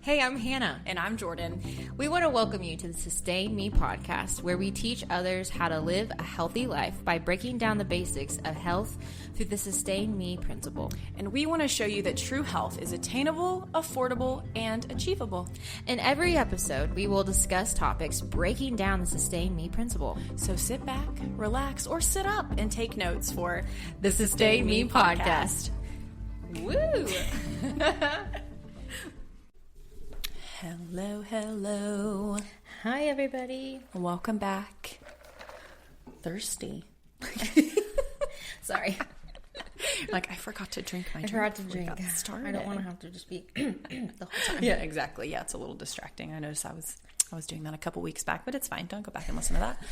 Hey, I'm Hannah. And I'm Jordan. We want to welcome you to the Sustain Me podcast, where we teach others how to live a healthy life by breaking down the basics of health through the Sustain Me principle. And we want to show you that true health is attainable, affordable, and achievable. In every episode, we will discuss topics breaking down the Sustain Me principle. So sit back, relax, or sit up and take notes for the Sustain Me podcast. Woo! Hello, hello. Hi, everybody. Welcome back. Thirsty. Sorry. Like, I forgot to drink my drink. I forgot to drink. I don't want to have to just be the whole time. Yeah, exactly. Yeah, it's a little distracting. I noticed I was doing that a couple weeks back, but it's fine. Don't go back and listen to that.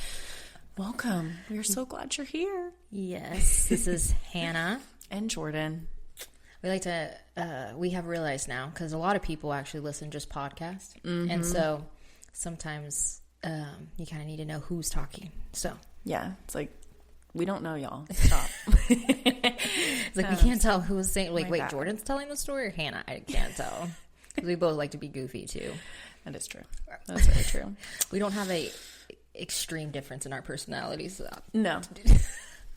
Welcome. We're so glad you're here. Yes. This is Hannah. And Jordan. We like to, we have realized now, because a lot of people actually listen just podcast. Mm-hmm. And so sometimes you kind of need to know who's talking. So yeah, it's like, we don't know y'all. Stop. It's like we can't tell who's saying, like, wait, that. Jordan's telling the story or Hannah? I can't tell. Because we both like to be goofy too. That is true. That's very true. We don't have a extreme difference in our personalities. So.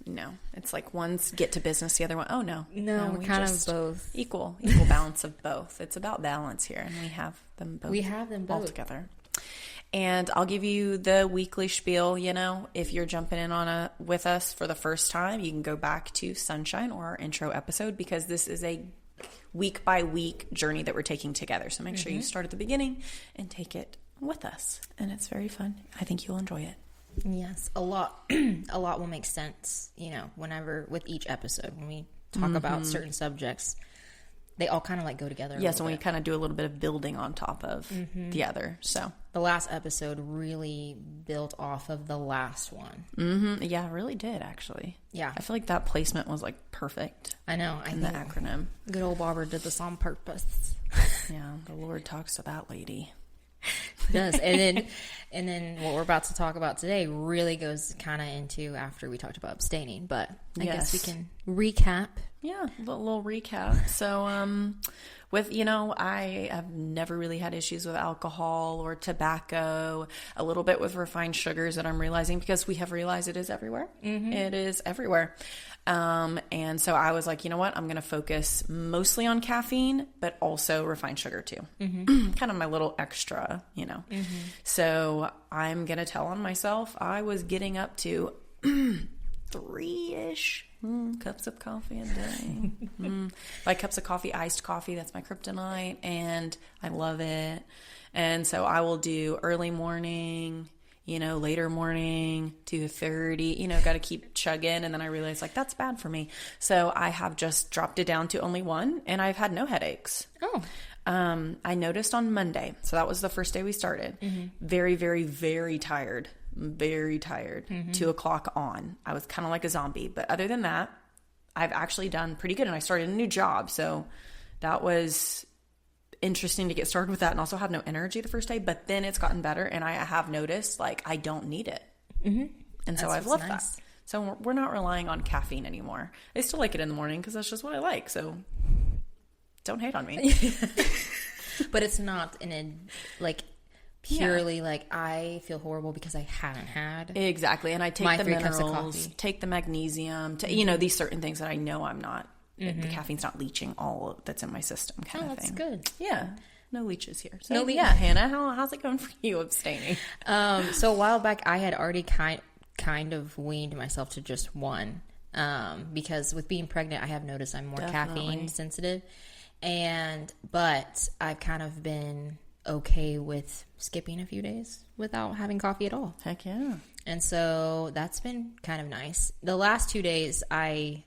No, it's like one's get to business, the other one, oh no. No, we're kind of both. Equal balance of both. It's about balance here, and we have them both. All together. And I'll give you the weekly spiel, if you're jumping in with us for the first time, you can go back to Sunshine or our intro episode, because this is a week by week journey that we're taking together. So make sure you start at the beginning and take it with us. And it's very fun. I think you'll enjoy it. Yes, a lot will make sense, whenever with each episode when we talk about certain subjects, they all kind of like go together. Yes, and we kind of do a little bit of building on top of the other. So the last episode really built off of the last one. Mm-hmm. Yeah, it really did actually. Yeah, I feel like that placement was like perfect. I know. I think the acronym. Good old Barbara did this on purpose. Yeah, the Lord talks to that lady. Does. And then what we're about to talk about today really goes kind of into after we talked about abstaining, but I guess we can recap. Yeah, a little recap. So I have never really had issues with alcohol or tobacco, a little bit with refined sugars that I'm realizing, because we have realized it is everywhere. Mm-hmm. It is everywhere. And so I was like, you know what? I'm going to focus mostly on caffeine, but also refined sugar too. Mm-hmm. Kind of my little extra, Mm-hmm. So I'm going to tell on myself. I was getting up to 3-ish cups of coffee a day. Like cups of coffee, iced coffee. That's my kryptonite. And I love it. And so I will do early morning, later morning, 2:30, got to keep chugging. And then I realized that's bad for me. So I have just dropped it down to only one, and I've had no headaches. Oh. I noticed on Monday, so that was the first day we started, very, very, very tired, 2:00 on. I was kind of like a zombie, but other than that, I've actually done pretty good. And I started a new job. So that was interesting to get started with that, and also have no energy the first day, but then it's gotten better, and I have noticed I don't need it. Mm-hmm. And so I've loved that. So we're not relying on caffeine anymore. I still like it in the morning because that's just what I like. So don't hate on me. But it's not purely I feel horrible because I haven't had exactly. And I take my the 3 cups of minerals, coffee. Take the magnesium, these certain things that I know I'm not. Mm-hmm. The caffeine's not leaching all that's in my system, kind of thing. That's good. Yeah. No leeches here. So, no leeches. Yeah, Hannah, how's it going for you abstaining? So a while back, I had already kind of weaned myself to just one. Because with being pregnant, I have noticed I'm more caffeine sensitive. But I've kind of been okay with skipping a few days without having coffee at all. Heck yeah. And so that's been kind of nice. The last 2 days, I've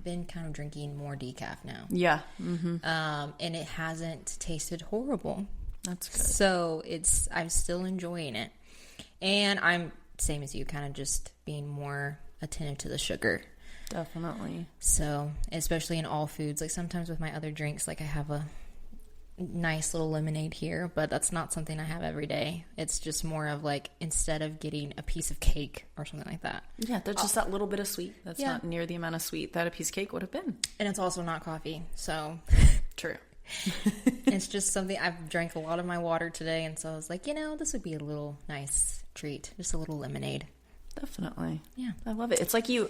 been kind of drinking more decaf now. Yeah. Mm-hmm. And it hasn't tasted horrible. That's good. So I'm still enjoying it. And I'm same as you, kind of just being more attentive to the sugar. Definitely. So, especially in all foods, sometimes with my other drinks, I have a nice little lemonade here, but that's not something I have every day. It's just more of instead of getting a piece of cake or something like that. Yeah, that's just that little bit of sweet. That's not near the amount of sweet that a piece of cake would have been. And it's also not coffee, so. True. It's just something, I've drank a lot of my water today, and so I was like, this would be a little nice treat. Just a little lemonade. Definitely. Yeah. I love it. It's like you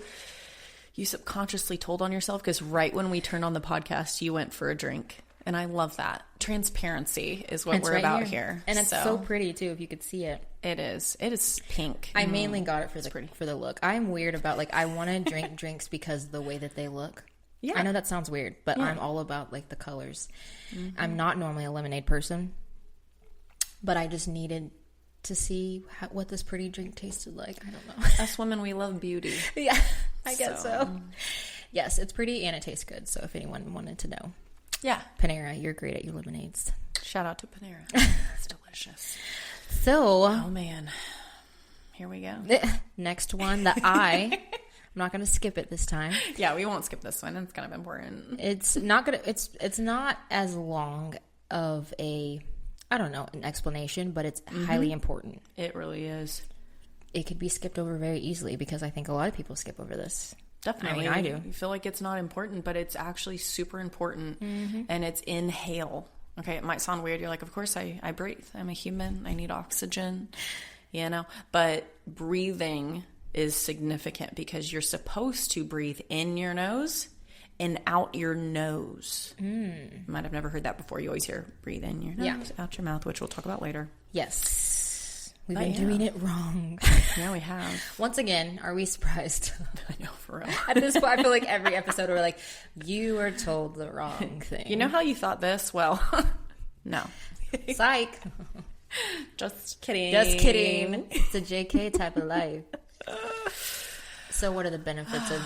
subconsciously told on yourself, because right when we turned on the podcast, you went for a drink. And I love that. Transparency is what we're about here. And it's so pretty, too, if you could see it. It is. It is pink. I mainly got it for the look. I'm weird about, like, I want to drink drinks because of the way that they look. Yeah. I know that sounds weird, but I'm all about, like, the colors. Mm-hmm. I'm not normally a lemonade person, but I just needed to see what this pretty drink tasted like. I don't know. Us women, we love beauty. Yeah, I guess so. Yes, it's pretty and it tastes good, so if anyone wanted to know. Yeah. Panera, you're great at your lemonades. Shout out to Panera. It's delicious. So. Oh, man. Here we go. Next one, the eye. I'm not going to skip it this time. Yeah, we won't skip this one. It's kind of important. It's not as long of an explanation, but it's highly important. It really is. It could be skipped over very easily because I think a lot of people skip over this. Definitely. I do. You feel like it's not important, but it's actually super important. Mm-hmm. And it's inhale. Okay, it might sound weird. You're like, of course I breathe. I'm a human. I need oxygen, But breathing is significant because you're supposed to breathe in your nose and out your nose. You might have never heard that before. You always hear breathe in your nose, out your mouth, which we'll talk about later. Yes. We've been doing it wrong. Yeah, we have. Once again, are we surprised? I know, for real. At this point, I feel like every episode we're like, you were told the wrong thing. You know how you thought this? Well, no. Psych. Just kidding. Just kidding. It's a JK type of life. So what are the benefits of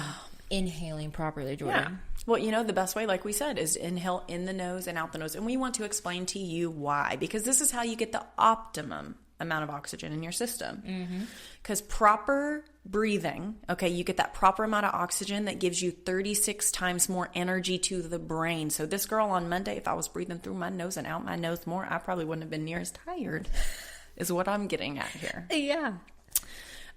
inhaling properly, Jordan? Yeah. Well, the best way, like we said, is to inhale in the nose and out the nose. And we want to explain to you why. Because this is how you get the optimum amount of oxygen in your system. Because proper breathing, you get that proper amount of oxygen that gives you 36 times more energy to the brain. So this girl on Monday, if I was breathing through my nose and out my nose more, I probably wouldn't have been near as tired, is what I'm getting at here. Yeah.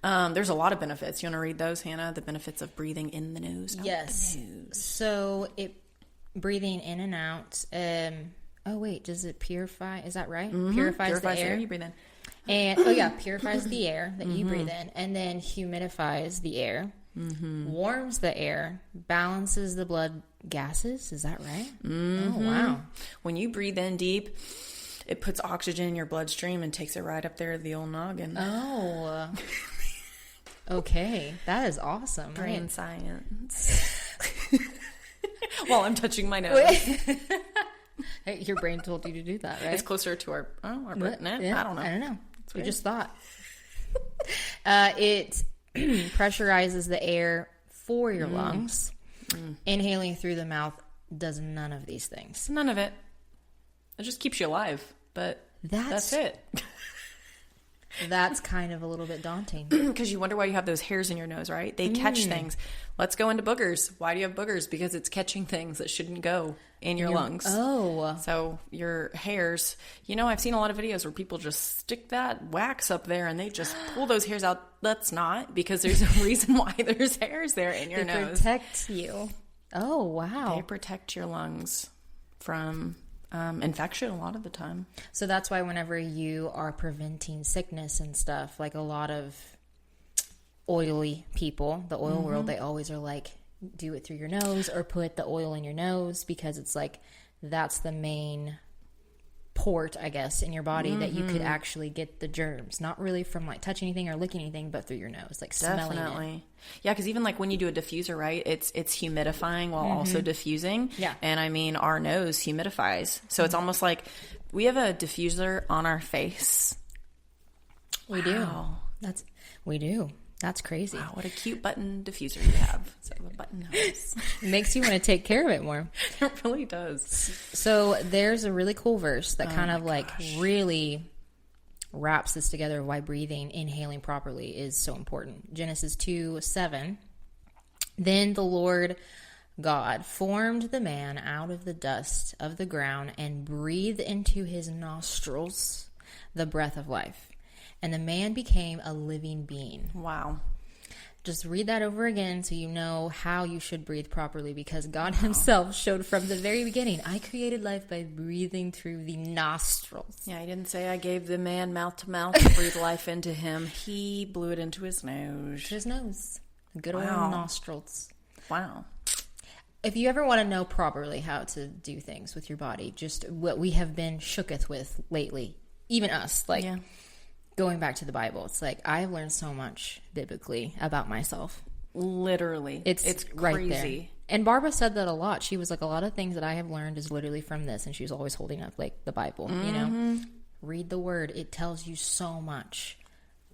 There's a lot of benefits. You want to read those, Hannah? The benefits of breathing in the nose. Yes. The nose. So breathing in and out. Does it purify? Is that right? Mm-hmm. Purifies the air. You breathe in. And purifies the air that you breathe in, and then humidifies the air, warms the air, balances the blood gases. Is that right? Oh, wow. When you breathe in deep, it puts oxygen in your bloodstream and takes it right up there to the old noggin. Oh. Okay. That is awesome. Brain science. While I'm touching my nose. Hey, your brain told you to do that, right? It's closer to our brain. Yeah, I don't know. I don't know. We just thought. It pressurizes the air for your lungs. Inhaling through the mouth does none of these things. None of it. It just keeps you alive, but that's it. That's kind of a little bit daunting. Because you wonder why you have those hairs in your nose, right? They catch things. Let's go into boogers. Why do you have boogers? Because it's catching things that shouldn't go in your lungs. Oh. So your hairs, I've seen a lot of videos where people just stick that wax up there and they just pull those hairs out. That's not, because there's a reason why there's hairs there in your nose. They protect you. Oh, wow. They protect your lungs from infection a lot of the time. So that's why whenever you are preventing sickness and stuff, like a lot of oily people, the oil world, they always are like, do it through your nose or put the oil in your nose, because it's like that's the main port, I guess, in your body that you could actually get the germs, not really from like touching anything or licking anything, but through your nose, like smelling it. Yeah, because even like when you do a diffuser, right, it's humidifying while also diffusing. Yeah. And I mean, our nose humidifies. So it's almost like we have a diffuser on our face. We do. We do. That's crazy. Wow, what a cute button diffuser you have. So a button nose. It makes you want to take care of it more. It really does. So there's a really cool verse that kind of like really wraps this together, why breathing, inhaling properly is so important. Genesis 2:7. Then the Lord God formed the man out of the dust of the ground and breathed into his nostrils the breath of life. And the man became a living being. Wow. Just read that over again so you know how you should breathe properly, because God himself showed from the very beginning, I created life by breathing through the nostrils. Yeah, he didn't say I gave the man mouth to mouth to breathe life into him. He blew it into his nose. His nose. Good old nostrils. Wow. If you ever want to know properly how to do things with your body, just what we have been shooketh with lately, even us, like... Yeah. Going back to the Bible, it's like I've learned so much biblically about myself. Literally. It's crazy. Right there. And Barbara said that a lot. She was like, a lot of things that I have learned is literally from this. And she was always holding up like the Bible, you know? Read the word. It tells you so much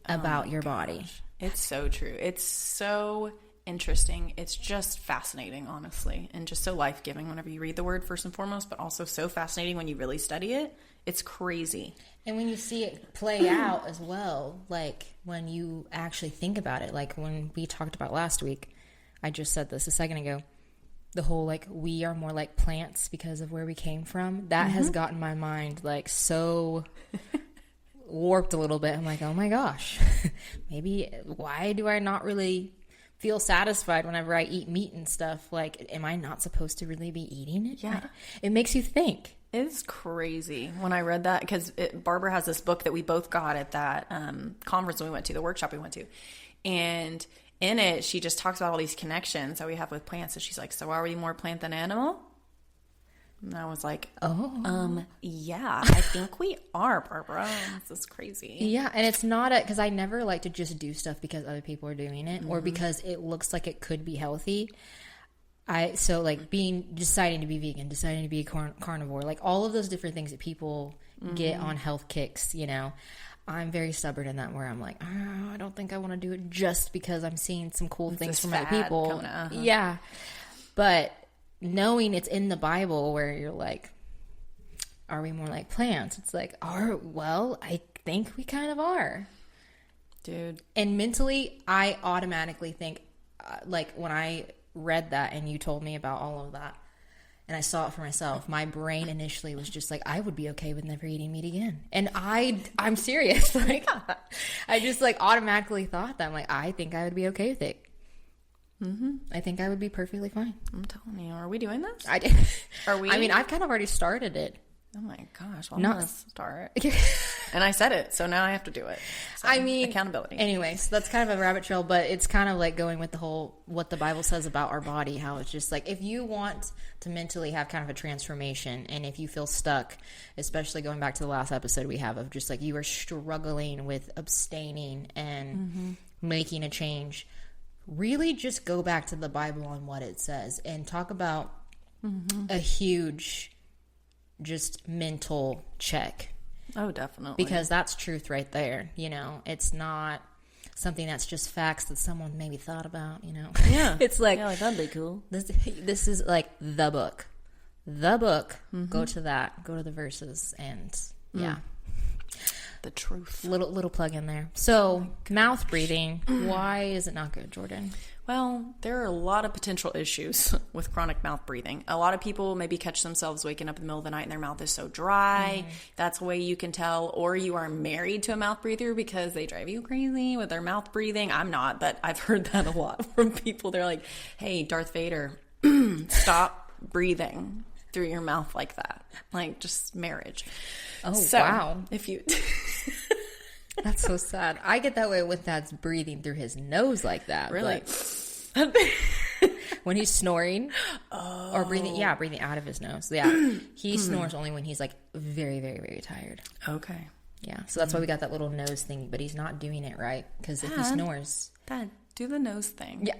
about your body. It's so true. It's so interesting. It's just fascinating, honestly. And just so life-giving whenever you read the word first and foremost, but also so fascinating when you really study it. It's crazy. And when you see it play out as well, like when you actually think about it, like when we talked about last week, I just said this a second ago, the whole like we are more like plants because of where we came from, that has gotten my mind like so warped a little bit. I'm like, oh my gosh, maybe why do I not really feel satisfied whenever I eat meat and stuff? Like, am I not supposed to really be eating it? Yeah. It makes you think. It's crazy when I read that, because Barbara has this book that we both got at that conference we went to, the workshop we went to. And in it, she just talks about all these connections that we have with plants. And she's like, so are we more plant than animal? And I was like, yeah, I think we are, Barbara. This is crazy. Yeah, and it's not because I never like to just do stuff because other people are doing it or because it looks like it could be healthy. Deciding to be vegan, deciding to be a carnivore, like all of those different things that people get on health kicks, you know, I'm very stubborn in that, where I'm like, I don't think I want to do it just because I'm seeing some cool things from other people. Yeah. But knowing it's in the Bible where you're like, are we more like plants? It's like, I think we kind of are. Dude. And mentally, I automatically think, like when I read that and you told me about all of that and I saw it for myself, my brain initially was just like, I would be okay with never eating meat again. And I'm serious. Like, I just like automatically thought that. I'm like, I think I would be okay with it. I think I would be perfectly fine. I'm telling you. Are we doing this? I did. Are we? I mean, I've kind of already started it. Oh my gosh. Well, I'm going to start. And I said it, so now I have to do it. So, I mean, accountability. Anyways, that's kind of a rabbit trail, but it's kind of like going with the whole, what the Bible says about our body, how it's just like, if you want to mentally have kind of a transformation, and if you feel stuck, especially going back to the last episode we have of just like you are struggling with abstaining and making a change, really just go back to the Bible on what it says and talk about a huge just mental check. Oh, definitely. Because that's truth right there. You know, it's not something that's just facts that someone maybe thought about, you know. Yeah. It's like, yeah, like, that'd be cool. This is like the book. The book. Go to that. Go to the verses and yeah. The truth. Little plug in there. So, mouth breathing, why is it not good, Jordan? Well, there are a lot of potential issues with chronic mouth breathing. A lot of people maybe catch themselves waking up in the middle of the night and their mouth is so dry. That's a way you can tell. Or you are married to a mouth breather because they drive you crazy with their mouth breathing. I'm not, but I've heard that a lot from people. They're like, hey, Darth Vader, stop breathing through your mouth like that. Like, just marriage. Oh, so, wow. If you... That's so sad. I get that way with Dad's breathing through his nose like that. Really? When he's snoring or breathing out of his nose. Yeah. He snores only when he's like very, very, very tired. Okay. Yeah. So that's why we got that little nose thing, but he's not doing it right because if he snores. Dad, do the nose thing. Yeah.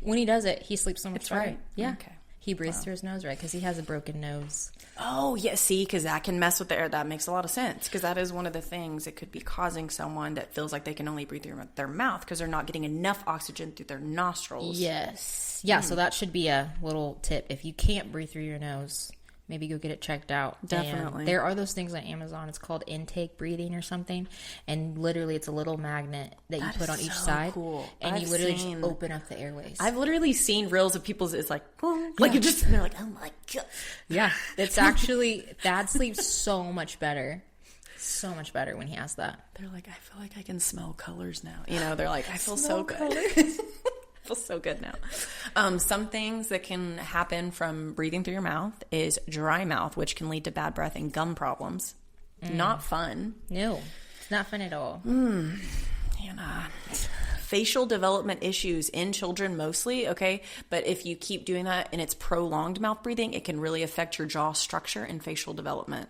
When he does it, he sleeps so much it's better. Right. Yeah. Okay. He breathes through his nose, right? Because he has a broken nose. Oh, yeah. See, because that can mess with the air. That makes a lot of sense. Because that is one of the things that could be causing someone that feels like they can only breathe through their mouth because they're not getting enough oxygen through their nostrils. Yes. Yeah, so that should be a little tip. If you can't breathe through your nose, maybe go get it checked out. Definitely. And there are those things on Amazon. It's called intake breathing or something. And literally it's a little magnet that you put on each side. Cool. And you literally just open up the airways. I've literally seen reels of people's, it's like, like you just, and they're like, oh my God. Yeah. It's actually, Dad sleeps so much better. so much better when he has that. They're like, I feel like I can smell colors now. You know, they're like, I feel so good. I feel so good now. Some things that can happen from breathing through your mouth is dry mouth, which can lead to bad breath and gum problems. Not fun. No, it's not fun at all. Facial development issues in children mostly, okay? But if you keep doing that and it's prolonged mouth breathing, it can really affect your jaw structure and facial development.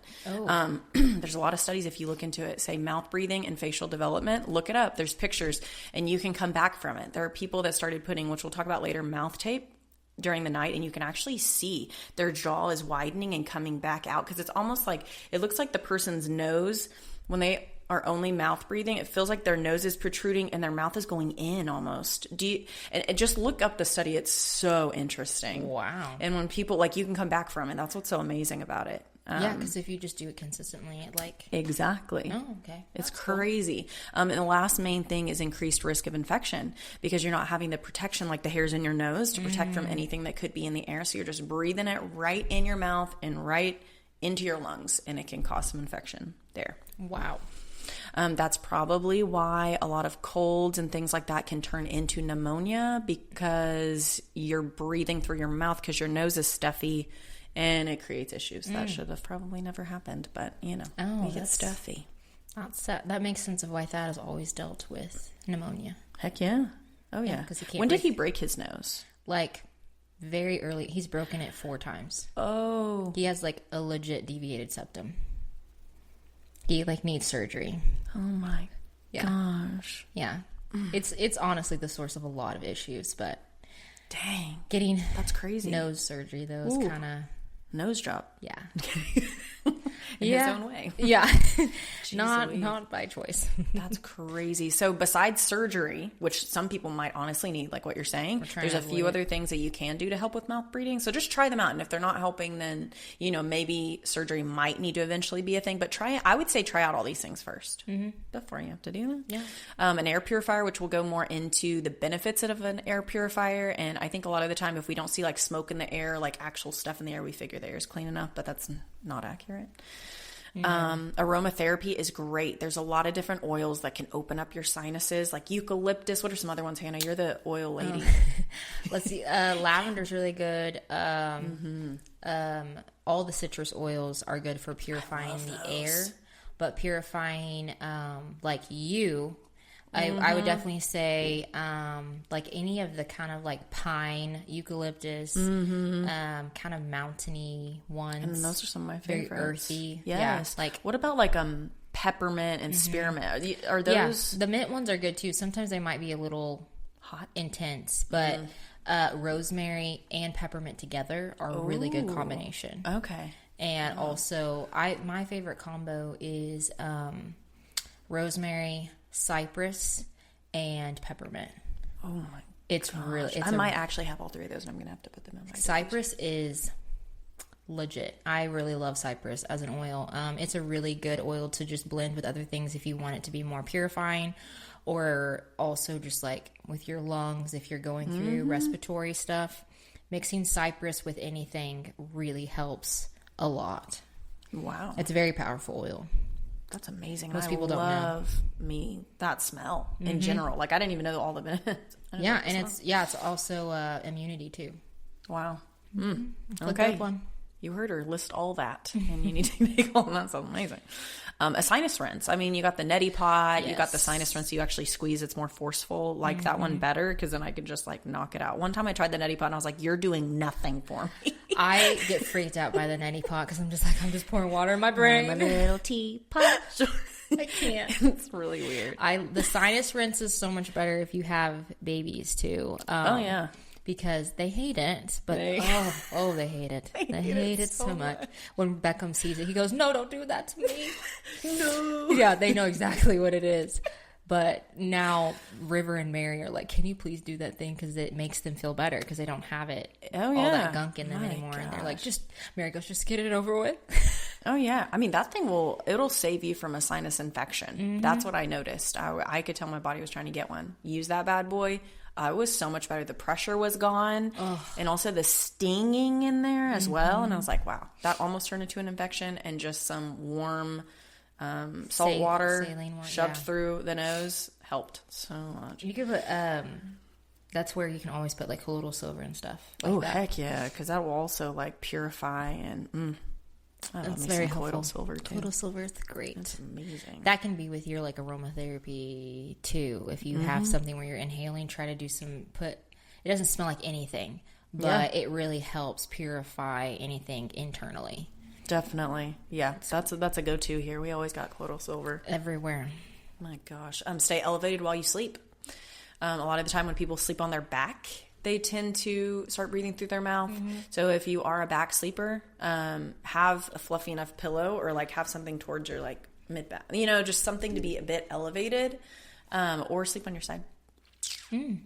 There's a lot of studies, if you look into it, say mouth breathing and facial development. Look it up. There's pictures, and you can come back from it. There are people that started putting, which we'll talk about later, mouth tape during the night, and you can actually see their jaw is widening and coming back out, because it's almost like, it looks like the person's nose, when they are only mouth breathing, it feels like their nose is protruding and their mouth is going in almost. And just look up the study. It's so interesting. Wow. And when people, like, you can come back from it. That's what's so amazing about it. Yeah, because if you just do it consistently, it like... Exactly. Oh, okay. It's crazy. And the last main thing is increased risk of infection, because you're not having the protection, like the hairs in your nose, to protect from anything that could be in the air. So you're just breathing it right in your mouth and right into your lungs, and it can cause some infection there. Wow. That's probably why a lot of colds and things like that can turn into pneumonia, because you're breathing through your mouth because your nose is stuffy, and it creates issues. That should have probably never happened, but you get stuffy. That makes sense of why Thad has always dealt with pneumonia. Heck yeah. Oh yeah. When did he break his nose? Like very early. He's broken it 4 times. Oh. He has like a legit deviated septum. He like needs surgery. Oh my gosh. Yeah. It's honestly the source of a lot of issues, but dang. Getting that's crazy. Nose surgery though is kind of nose job. Yeah. In his own way. Yeah. not by choice. That's crazy. So besides surgery, which some people might honestly need, like what you're saying, there's a few other things that you can do to help with mouth breathing. So just try them out. And if they're not helping, then, maybe surgery might need to eventually be a thing. But I would say try out all these things first before you have to do them. Yeah. An air purifier, which we'll go more into the benefits of an air purifier. And I think a lot of the time, if we don't see like smoke in the air, like actual stuff in the air, we figure the air is clean enough, but that's not accurate. Aromatherapy is great. There's a lot of different oils that can open up your sinuses, like eucalyptus. What are some other ones, Hannah? You're the oil lady. Let's see. Lavender's really good. All the citrus oils are good for purifying the air, but purifying I would definitely say like any of the kind of like pine, eucalyptus, kind of mountainy ones. And those are some of my favorites. Very earthy. Yes. Yeah, like what about like peppermint and spearmint? Are those? Yeah, the mint ones are good too. Sometimes they might be a little hot, intense, but rosemary and peppermint together are a really good combination. Okay. And also, my favorite combo is rosemary, cypress, and peppermint. Oh my! It's gosh. really. I might actually have all 3 of those, and I'm gonna have to put them in my. Cypress is legit. I really love cypress as an oil. It's a really good oil to just blend with other things if you want it to be more purifying, or also just like with your lungs if you're going through respiratory stuff. Mixing cypress with anything really helps a lot. Wow, it's a very powerful oil. That's amazing. Most people don't know. That smell in general. Like I didn't even know all the benefits. Yeah, and it's also immunity too. Wow. Okay. Good one. You heard her list all that, and you need to make all that. Sounds amazing. A sinus rinse. I mean, you got the neti pot. Yes. You got the sinus rinse. You actually squeeze. It's more forceful. Like that one better, because then I could just like knock it out. One time I tried the neti pot, and I was like, "You're doing nothing for me." I get freaked out by the neti pot because I'm just pouring water in my brain. My little teapot. I can't. It's really weird. The sinus rinse is so much better if you have babies too. Oh yeah. Because they hate it, but they hate it. They hate it so much. When Beckham sees it, he goes, "No, don't do that to me." No. Yeah, they know exactly what it is. But now River and Mary are like, "Can you please do that thing?" Because it makes them feel better because they don't have it, all that gunk in them anymore. Gosh. And they're like, Mary goes, "Just get it over with." Oh yeah, I mean that thing it'll save you from a sinus infection. That's what I noticed. I could tell my body was trying to get one. Use that bad boy. It was so much better. The pressure was gone, and also the stinging in there as well. And I was like, wow, that almost turned into an infection. And just some warm Salt water shoved through the nose helped so much. You could put, that's where you can always put like colloidal silver and stuff. Like heck yeah, because that will also like purify and that's very helpful. Colloidal silver too. Colloidal silver is great. That's amazing. That can be with your like aromatherapy too. If you have something where you're inhaling, try to do it doesn't smell like anything, but it really helps purify anything internally. Definitely. Yeah, that's a go-to here. We always got colloidal silver. Everywhere. My gosh. Stay elevated while you sleep. A lot of the time when people sleep on their back, they tend to start breathing through their mouth. So if you are a back sleeper, have a fluffy enough pillow or like have something towards your like mid-back. Just something to be a bit elevated, or sleep on your side. I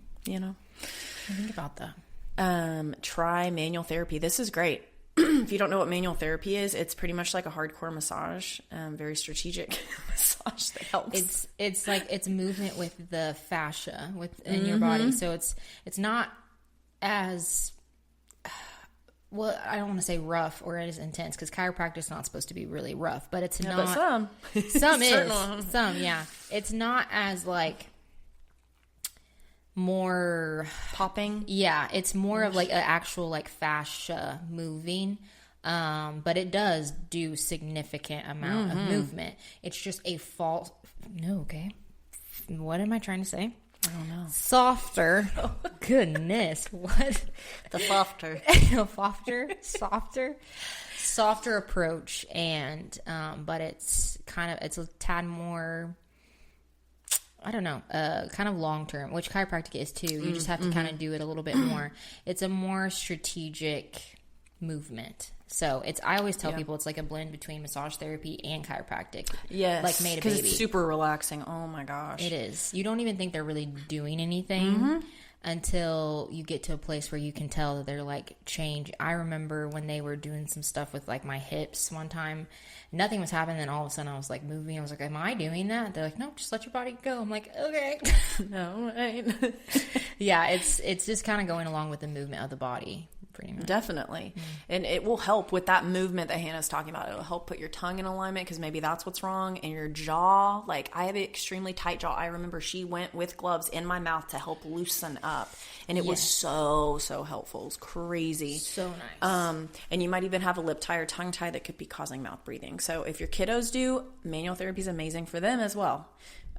think about that. Try manual therapy. This is great. If you don't know what manual therapy is, it's pretty much like a hardcore massage, very strategic massage that helps. It's like it's movement with the fascia within your body. So it's not as well. I don't want to say rough or as intense because chiropractic is not supposed to be really rough, but it's not. But some is some, yeah. It's not as like. More popping. Yeah, it's more of like an actual like fascia moving, but it does do significant amount of movement. It's just a false. No, okay. What am I trying to say? I don't know. Softer. Goodness, what? The softer. Softer approach, and but it's a tad more. I don't know, kind of long term, which chiropractic is too. You just have to kind of do it a little bit more. It's a more strategic movement. So I always tell people it's like a blend between massage therapy and chiropractic. Yes. Like made a baby. Because it's super relaxing. Oh my gosh. It is. You don't even think they're really doing anything until you get to a place where you can tell that they're like change. I remember when they were doing some stuff with like my hips one time. Nothing was happening, then all of a sudden I was like moving. I was like, am I doing that? They're like, no, just let your body go. I'm like, okay. No, right. Yeah, it's just kind of going along with the movement of the body. Pretty much. Definitely. And it will help with that movement that Hannah's talking about. It'll help put your tongue in alignment because maybe that's what's wrong. And your jaw, like I have an extremely tight jaw. I remember she went with gloves in my mouth to help loosen up. And it was so helpful. It was crazy. So nice. And you might even have a lip tie or tongue tie that could be causing mouth breathing. So if your kiddos do, manual therapy is amazing for them as well.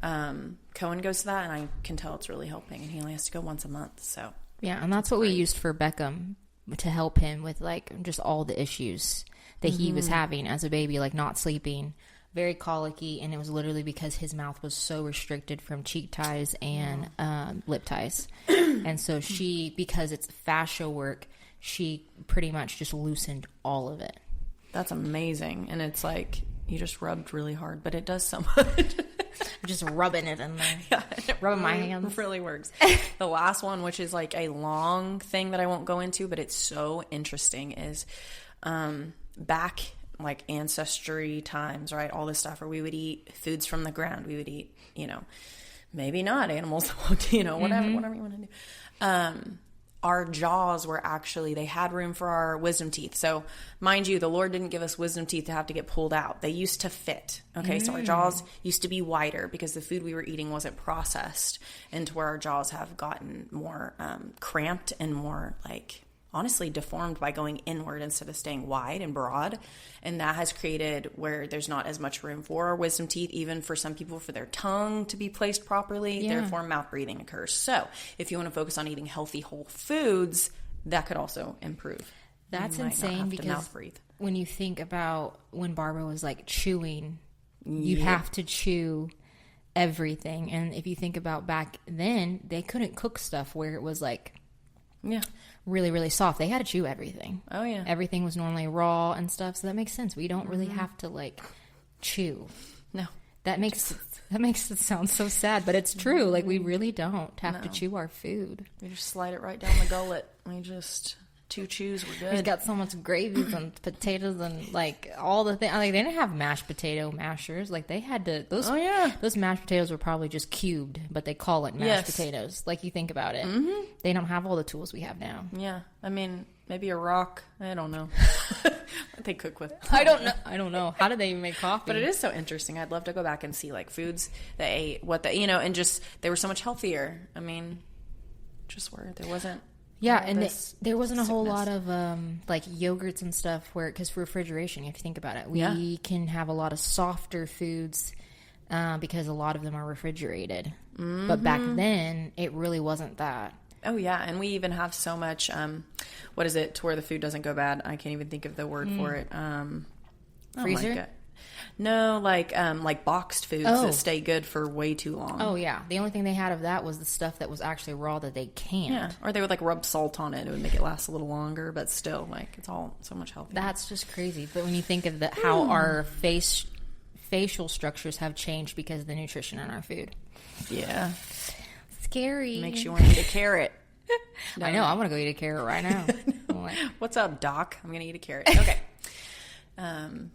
Cohen goes to that and I can tell it's really helping. And he only has to go once a month. So yeah, and that's what we used for Beckham. To help him with like just all the issues that he was having as a baby, like not sleeping, very colicky, and it was literally because his mouth was so restricted from cheek ties and lip ties. And so because it's fascia work, she pretty much just loosened all of it. That's amazing. And it's like you just rubbed really hard, but it does so much. I'm just rubbing it in there. Yeah, rubbing my hands. Really works. The last one, which is like a long thing that I won't go into, but it's so interesting, is back like ancestry times, right? All this stuff where we would eat foods from the ground. We would eat, maybe not animals, whatever you want to do. Our jaws were actually, they had room for our wisdom teeth. So mind you, the Lord didn't give us wisdom teeth to have to get pulled out. They used to fit. Okay. So our jaws used to be wider because the food we were eating wasn't processed, and to where our jaws have gotten more cramped and more like honestly deformed by going inward instead of staying wide and broad. And that has created where there's not as much room for our wisdom teeth, even for some people, for their tongue to be placed properly. Yeah. Therefore, mouth breathing occurs. So if you want to focus on eating healthy whole foods, that could also improve. That's insane because when you think about when Barbara was like chewing, you have to chew everything. And if you think about back then, they couldn't cook stuff where it was like really, really soft. They had to chew everything. Oh, yeah. Everything was normally raw and stuff, so that makes sense. We don't really have to, like, chew. No. That makes it sound so sad, but it's true. Like, we really don't have to chew our food. We just slide it right down the gullet. We just... 2 chews were good. He's got so much gravies and potatoes and like all the things. Like they didn't have mashed potato mashers. Like they had to. Those mashed potatoes were probably just cubed, but they call it mashed potatoes. Like you think about it, they don't have all the tools we have now. Yeah, I mean, Maybe a rock. I don't know. What they cook with. I don't know. How do they even make coffee? But it is so interesting. I'd love to go back and see like foods they ate, what they, and just they were so much healthier. I mean, just where there wasn't. Yeah, and there wasn't a whole lot of like yogurts and stuff because for refrigeration, if you think about it, we can have a lot of softer foods because a lot of them are refrigerated. Mm-hmm. But back then, it really wasn't that. Oh, yeah. And we even have so much, what is it, to where the food doesn't go bad? I can't even think of the word for it. Freezer? No, like boxed foods that stay good for way too long. Oh, yeah. The only thing they had of that was the stuff that was actually raw that they canned. Yeah. Or they would like rub salt on it. It would make it last a little longer, but still, like, it's all so much healthier. That's just crazy. But when you think of how our facial structures have changed because of the nutrition in our food. Yeah. Scary. Makes you want to eat a carrot. No. I know. I want to go eat a carrot right now. Like, what's up, Doc? I'm going to eat a carrot. Okay.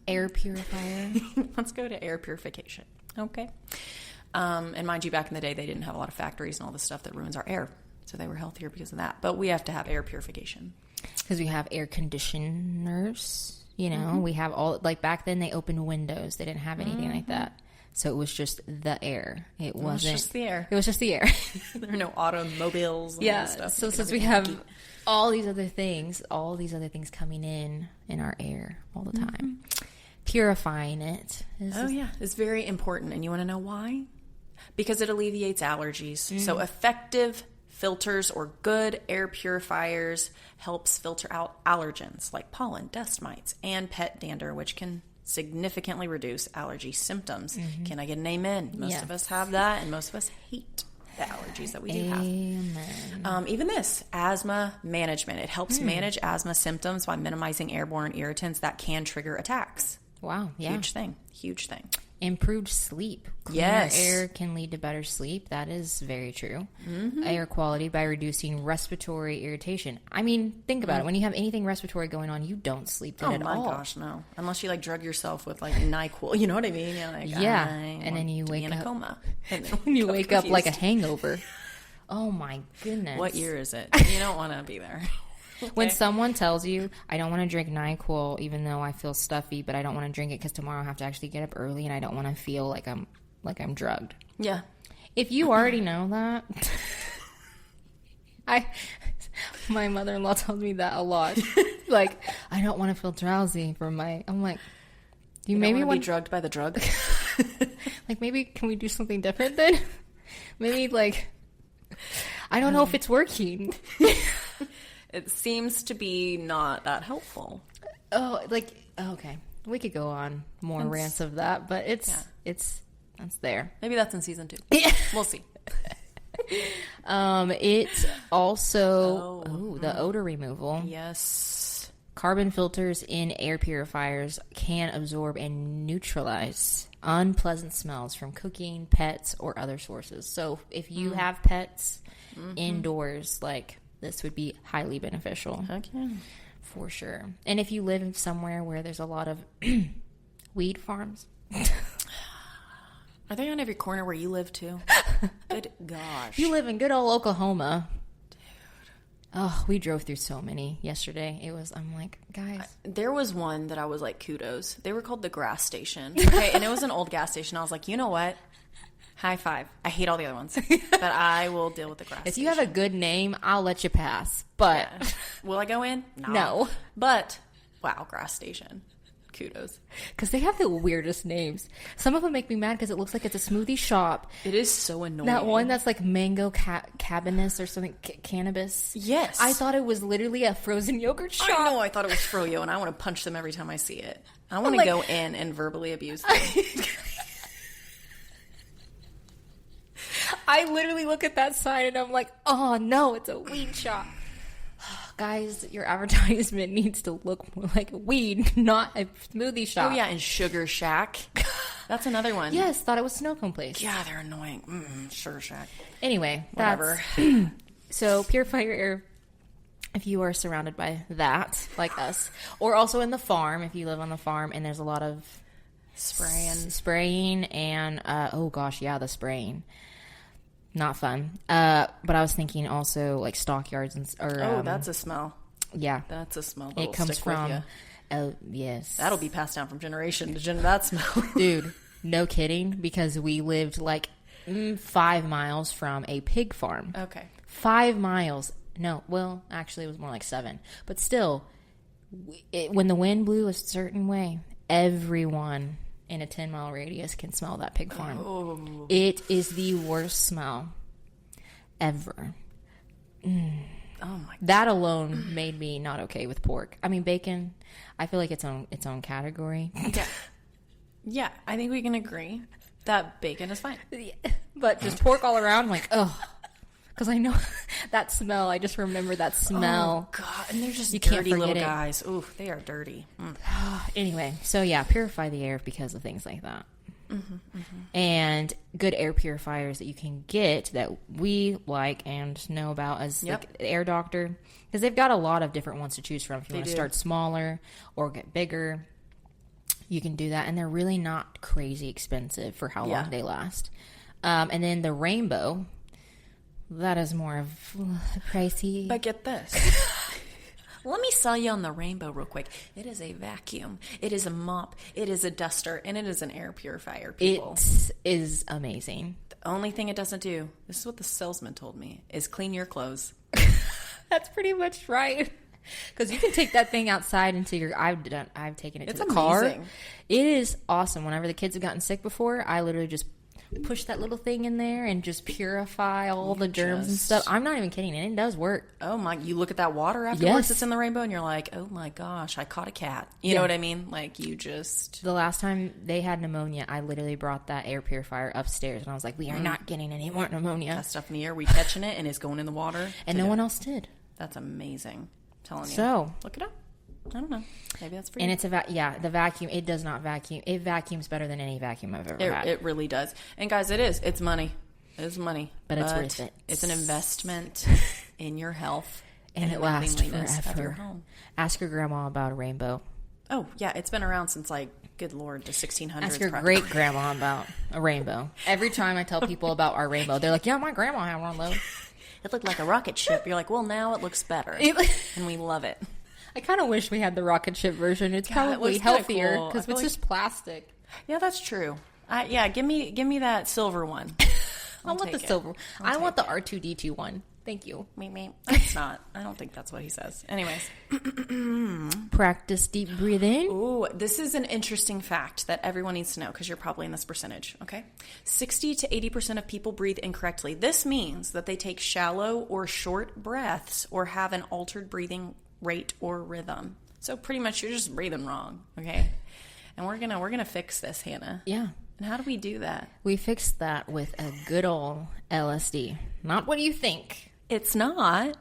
Air purifier. Let's go to air purification. Okay. And mind you, back in the day, they didn't have a lot of factories and all the stuff that ruins our air. So they were healthier because of that. But we have to have air purification. Because we have air conditioners. We have all, like back then they opened windows. They didn't have anything like that. So it was just the air. It was just the air. It was just the air. There are no automobiles and all that stuff. So since we have all these other things coming in our air all the time, purifying it. It's very important. And you want to know why? Because it alleviates allergies. So effective filters or good air purifiers helps filter out allergens like pollen, dust mites, and pet dander, which can significantly reduce allergy symptoms. Can I get an amen? Most of us have that, and most of us hate the allergies that we do have. Even this, asthma management. It helps manage asthma symptoms by minimizing airborne irritants that can trigger attacks. Wow. Yeah. Huge thing. Improved sleep. Cleaner air can lead to better sleep. That is very true. Air quality by reducing respiratory irritation. I mean, think about it. When you have anything respiratory going on, you don't sleep good at all. Oh my gosh, no. Unless you like drug yourself with like NyQuil. You know what I mean? You're like, and then you wake in up a coma. And then you wake up like a hangover. Oh my goodness. What year is it? You don't want to be there. Okay. When someone tells you, I don't want to drink NyQuil even though I feel stuffy, but I don't want to drink it because tomorrow I have to actually get up early and I don't want to feel like I'm drugged. Yeah. If you already know that, my mother-in-law tells me that a lot. Like, I don't want to feel drowsy I'm like, you maybe want to be drugged by the drug? Like, maybe can we do something different then? Maybe like, I don't know if it's working. It seems to be not that helpful. Oh, okay. We could go on more rants of that, but that's there. Maybe that's in season 2. We'll see. It's also the odor removal. Yes. Carbon filters in air purifiers can absorb and neutralize unpleasant smells from cooking, pets, or other sources. So if you have pets indoors, like, this would be highly beneficial. Okay. For sure. And if you live somewhere where there's a lot of weed farms. Are they on every corner where you live too? Good gosh. You live in good old Oklahoma. Dude. Oh, we drove through so many yesterday. I'm like, guys. There was one that I was like, kudos. They were called the Grass Station. Okay. And it was an old gas station. I was like, you know what? High five. I hate all the other ones, but I will deal with the grass. If you have a good name, I'll let you pass. But will I go in? No. But wow, Grass Station. Kudos. Because they have the weirdest names. Some of them make me mad because it looks like it's a smoothie shop. It is so annoying. That one that's like mango cabinus or something, cannabis. Yes. I thought it was literally a frozen yogurt shop. I know. I thought it was Froyo, and I want to punch them every time I see it. I want to go in and verbally abuse them. I literally look at that sign and I'm like, oh no, it's a weed shop. Guys, your advertisement needs to look more like weed, not a smoothie shop. Oh yeah, and Sugar Shack. That's another one. Yes, thought it was Snow Cone Place. Yeah, they're annoying. Sugar Shack. Anyway, whatever. So purify your air if you are surrounded by that, like us. Or also in the farm, if you live on the farm and there's a lot of spraying and, the spraying. Not fun. But I was thinking also like stockyards or that's a smell. Yeah. That's a smell that it will comes stick from, with you. Yes. That'll be passed down from generation to generation, that smell. Dude, no kidding, because we lived like 5 miles from a pig farm. Okay. 5 miles. No, well, actually it was more like 7. But still, when the wind blew a certain way, everyone in a 10-mile radius can smell that pig farm. Oh. It is the worst smell ever. Oh my God. That alone made me not okay with pork. I mean, bacon, I feel like its own category. Yeah. Yeah, I think we can agree that bacon is fine. But just pork all around, I'm like, ugh. Because I know that smell. I just remember that smell. Oh, God. And they're just you dirty can't little forget guys. Ooh, they are dirty. Anyway, so yeah, purify the air because of things like that. And good air purifiers that you can get that we like and know about as the Air Doctor. Because they've got a lot of different ones to choose from. If you want to start smaller or get bigger, you can do that. And they're really not crazy expensive for how long they last. And then the Rainbow... That is more of pricey. But get this. Let me sell you on the Rainbow real quick. It is a vacuum. It is a mop. It is a duster. And it is an air purifier, people. It is amazing. The only thing it doesn't do, this is what the salesman told me, is clean your clothes. That's pretty much right. Because you can take that thing outside into your... I've taken it to the car. It is awesome. Whenever the kids have gotten sick before, I literally just... push that little thing in there and just purify all the germs and stuff. I'm not even kidding. And it does work. Oh my, you look at that water afterwards that's in the Rainbow and you're like, oh my gosh, I caught a cat. You know what I mean? Like you just... The last time they had pneumonia, I literally brought that air purifier upstairs and I was like, we are not getting any more pneumonia. That stuff in the air, we catching it and it's going in the water. And no one else did. That's amazing. I'm telling you. So... Look it up. I don't know. Maybe that's for you. And it's the vacuum. It does not vacuum. It vacuums better than any vacuum I've ever had. It really does. And guys, it is. It's money. It is money. But it's worth it. It's an investment in your health. And it lasts forever. Of your home. Ask your grandma about a Rainbow. Oh, yeah. It's been around since, like, good Lord, the 1600s. Ask your great-grandma about a Rainbow. Every time I tell people about our Rainbow, they're like, yeah, my grandma had one, though. It looked like a rocket ship. You're like, well, now it looks better. And we love it. I kind of wish we had the rocket ship version. It's probably healthier because it's just plastic. Yeah, that's true. Give me that silver one. I want the silver. I want the R2D2 one. Thank you. It's not. I don't think that's what he says. Anyways. Practice deep breathing. Ooh, this is an interesting fact that everyone needs to know because you're probably in this percentage, okay? 60 to 80% of people breathe incorrectly. This means that they take shallow or short breaths or have an altered breathing rate or rhythm. So pretty much you're just breathing wrong, okay? And we're gonna fix this, Hannah. Yeah. And how do we do that? We fix that with a good old LSD. Not what you think. It's not.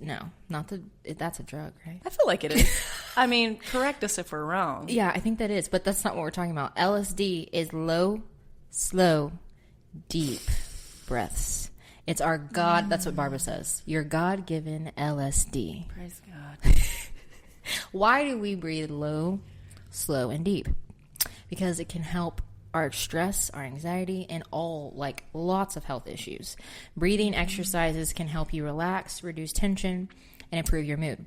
That's a drug, right? I feel like it is. I mean, correct us if we're wrong. Yeah, I think that is, but that's not what we're talking about. LSD is low, slow, deep breaths. It's our God, that's what Barbara says. Your God-given LSD. Praise God. Why do we breathe low, slow, and deep? Because it can help our stress, our anxiety, and lots of health issues. Breathing exercises can help you relax, reduce tension, and improve your mood.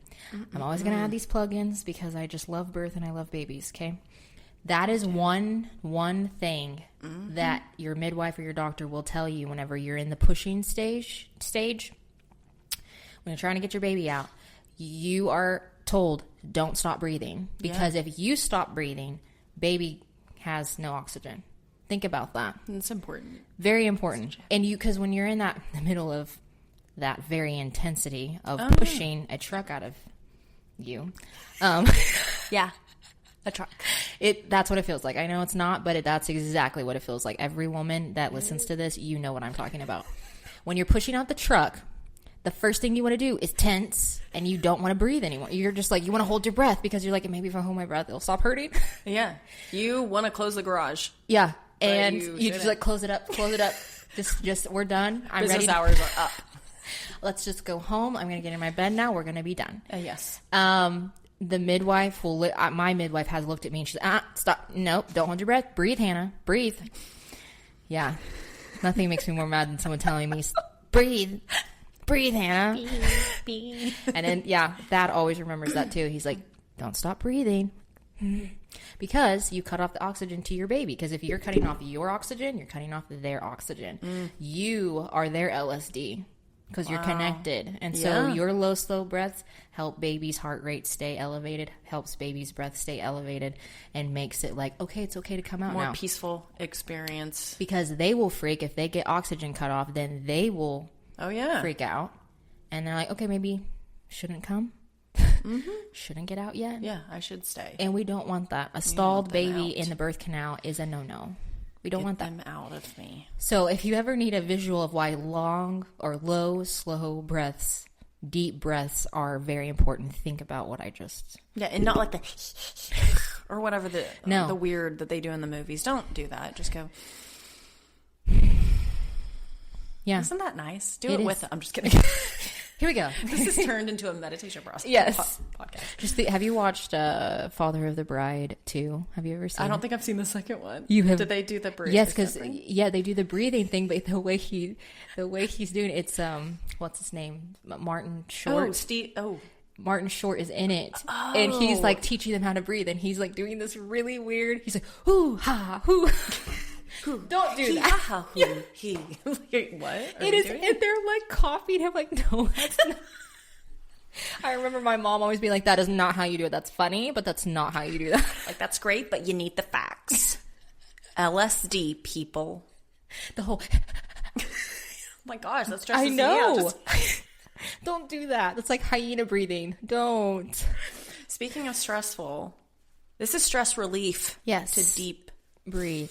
I'm always going to add these plugins because I just love birth and I love babies, okay? That is one thing that your midwife or your doctor will tell you whenever you're in the pushing stage. When you're trying to get your baby out, you are told, don't stop breathing. Because if you stop breathing, baby has no oxygen. Think about that. It's important. Very important. And because when you're in the middle of that very intensity of pushing a truck out of you. Yeah. A truck. That's what it feels like. I know it's not, but that's exactly what it feels like. Every woman that listens to this, you know what I'm talking about. When you're pushing out the truck, the first thing you want to do is tense, and you don't want to breathe anymore. You're just like, you want to hold your breath because you're like, maybe if I hold my breath, it'll stop hurting. Yeah. You want to close the garage. Yeah. And you just like, close it up. Just we're done. I'm Business ready. Hours are up. Let's just go home. I'm going to get in my bed now. We're going to be done. Yes. The midwife my midwife has looked at me and she's stop. Nope. Don't hold your breath. Breathe, Hannah. Breathe. Yeah. Nothing makes me more mad than someone telling me, breathe. breathe, Hannah. And then, Dad always remembers that too. He's like, don't stop breathing. Because you cut off the oxygen to your baby. Because if you're cutting off your oxygen, you're cutting off their oxygen. You are their LSD. Because you're connected. And so your low, slow breaths help baby's heart rate stay elevated, helps baby's breath stay elevated, and makes it like, okay, it's okay to come out now. More peaceful experience. Because they will freak. If they get oxygen cut off, then they will freak out. And they're like, okay, maybe shouldn't come. Shouldn't get out yet. Yeah, I should stay. And we don't want that. A stalled baby in the birth canal is a no-no. We don't want that. Get them out of me. So if you ever need a visual of why long or low, slow breaths, deep breaths are very important, think about what I just... Yeah, and not like the... or whatever the weird that they do in the movies. Don't do that. Just go... Yeah. Isn't that nice? Do it with... I'm just kidding. Here we go. This has turned into a meditation process. Yes. Podcast. Have you watched Father of the Bride 2? Have you ever seen it? I don't think I've seen the second one. You have? Did they do the breathing? Yes, because they do the breathing thing, but the way he's doing it, it's what's his name? Martin Short. Martin Short is in it, and he's like teaching them how to breathe, and he's like doing this really weird. He's like, hoo ha hoo. Don't do that. He. What? It is, and they're like copying him. Like, no, that's not. I remember my mom always being like, "That is not how you do it. That's funny, but that's not how you do that." Like, that's great, but you need the facts. LSD, people. The whole. Oh my gosh, that stresses I know. me out. Don't do that. That's like hyena breathing. Don't. Speaking of stressful, this is stress relief. Yes. To deep breathe.